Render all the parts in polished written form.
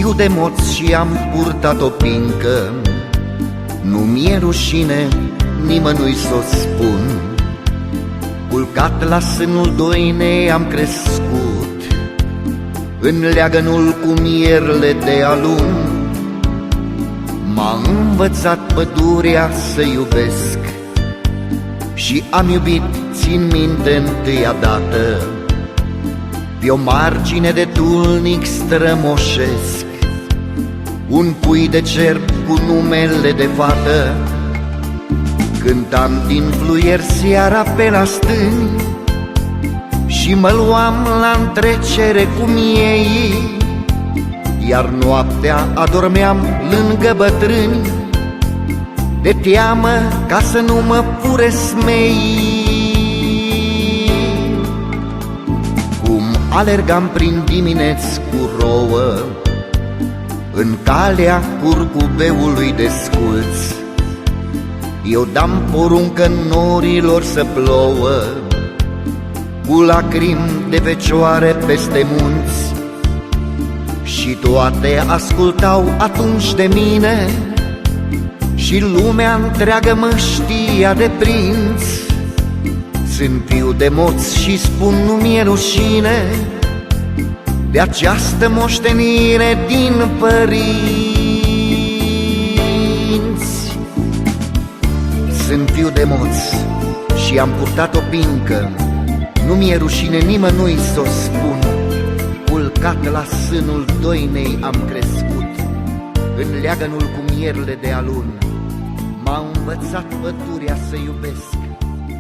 Fiu de moț și am purtat o pincă, nu mi-e rușine nimănui s-o spun. Culcat la sânul doinei am crescut, în leagănul cu mierle de alun. M-a învățat pădurea să iubesc și am iubit, țin minte, întâia dată, pe o margine de tulnic strămoșesc, un pui de cerb cu numele de fată. Cântam din fluier seara pe la stâni și mă luam la întrecere cu miei, iar noaptea adormeam lângă bătrâni, de teamă ca să nu mă fure smei. Cum alergam prin dimineți cu rouă, în calea curcubeului de sculți, eu dam poruncă norilor să plouă, cu lacrimi de fecioare peste munți. Și toate ascultau atunci de mine și lumea întreagă mă știa de prinț. Sunt fiu de moț și spun, nu mi-e rușine de această moștenire din părinți. Sunt fiu de moț și am purtat o pincă, nu mi-e rușine nimănui s-o spun. Culcat la sânul doinei am crescut, în leagănul cu mierle de alun. M-a învățat pădurea să iubesc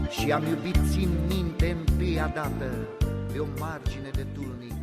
și am iubit, țin minte, întâia dată, pe o margine de tulnic